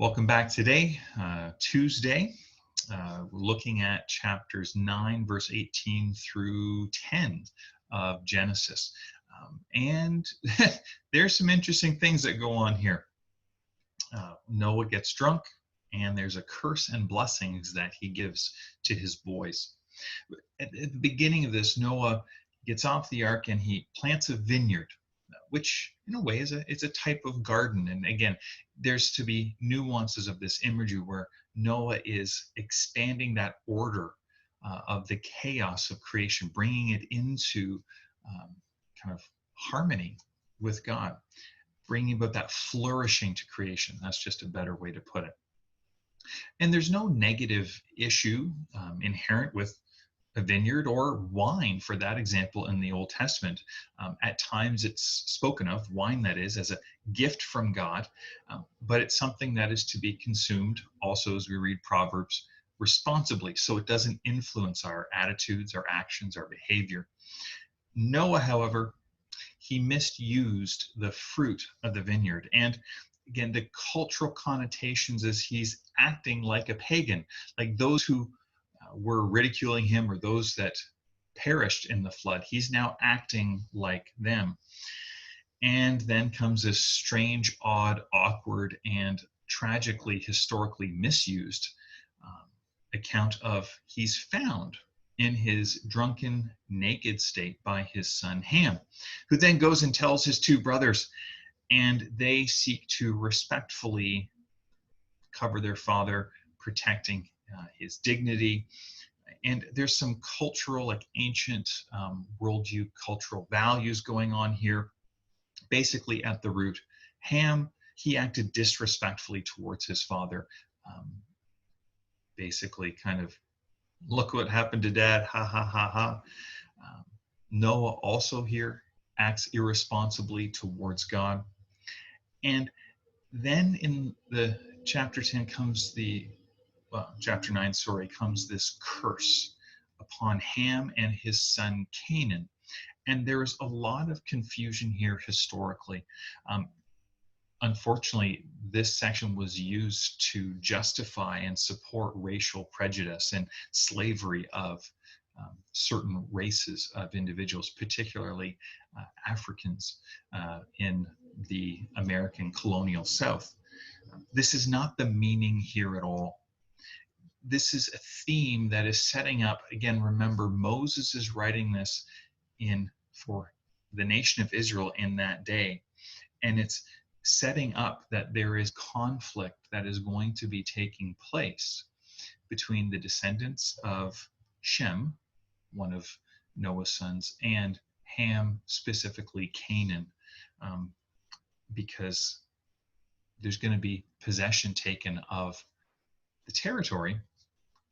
Welcome back today, Tuesday. We're looking at chapters 9, verse 18 through 10 of Genesis. And there's some interesting things that go on here. Noah gets drunk, and there's a curse and blessings that he gives to his boys. At the beginning of this, Noah gets off the ark and he plants a vineyard, which in a way is a type of garden. And again, there's to be nuances of this imagery where Noah is expanding that order of the chaos of creation, bringing it into kind of harmony with God, bringing about that flourishing to creation. That's just a better way to put it. And there's no negative issue inherent with a vineyard or wine, for that example, in the Old Testament. At times it's spoken of, wine that is, as a gift from God, but it's something that is to be consumed also, as we read Proverbs, responsibly, so it doesn't influence our attitudes, our actions, our behavior. Noah, however, he misused the fruit of the vineyard. And again, the cultural connotations is he's acting like a pagan, like those who were ridiculing him or those that perished in the flood. He's now acting like them. And then comes this strange, odd, awkward, and tragically, historically misused account of he's found in his drunken, naked state by his son Ham, who then goes and tells his two brothers, and they seek to respectfully cover their father, protecting his dignity. And there's some cultural, like ancient worldview, cultural values going on here. Basically, at the root, Ham, he acted disrespectfully towards his father. Basically, kind of, look what happened to dad, ha ha ha ha. Noah also here acts irresponsibly towards God. And then in the chapter 10 comes chapter 9, comes this curse upon Ham and his son Canaan. And there's a lot of confusion here historically. Unfortunately, this section was used to justify and support racial prejudice and slavery of certain races of individuals, particularly Africans in the American colonial South. This is not the meaning here at all. This is a theme that is setting up, again, remember, Moses is writing this for the nation of Israel in that day. And it's setting up that there is conflict that is going to be taking place between the descendants of Shem, one of Noah's sons, and Ham, specifically Canaan, because there's going to be possession taken of the territory,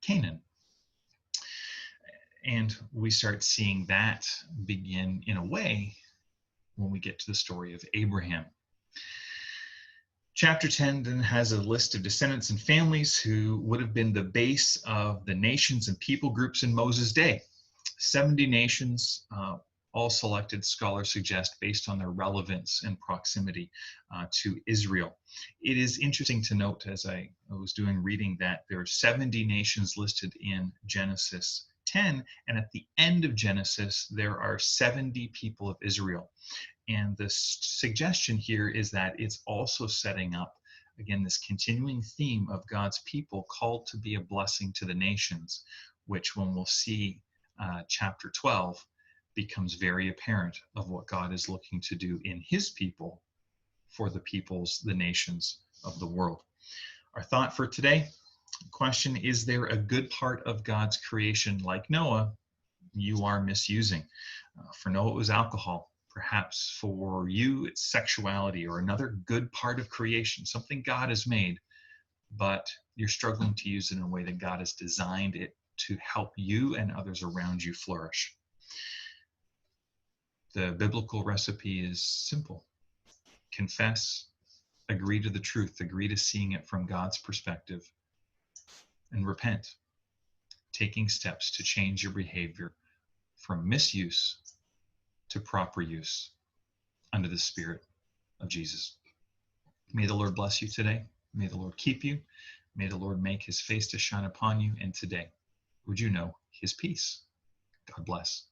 Canaan. And we start seeing that begin in a way when we get to the story of Abraham. Chapter 10 then has a list of descendants and families who would have been the base of the nations and people groups in Moses' day. 70 nations, all selected, scholars suggest, based on their relevance and proximity to Israel. It is interesting to note, as I was doing reading, that there are 70 nations listed in Genesis 10, and at the end of Genesis, there are 70 people of Israel. And the suggestion here is that it's also setting up, again, this continuing theme of God's people called to be a blessing to the nations, which, when we'll see chapter 12, becomes very apparent of what God is looking to do in his people for the peoples, the nations of the world. Our thought for today, question: is there a good part of God's creation, like Noah, you are misusing? For Noah, it was alcohol. Perhaps for you, it's sexuality or another good part of creation, something God has made, but you're struggling to use it in a way that God has designed it to help you and others around you flourish. The biblical recipe is simple. Confess, agree to the truth, agree to seeing it from God's perspective, and repent, taking steps to change your behavior from misuse to proper use under the Spirit of Jesus. May the Lord bless you today. May the Lord keep you. May the Lord make his face to shine upon you. And today, would you know his peace? God bless.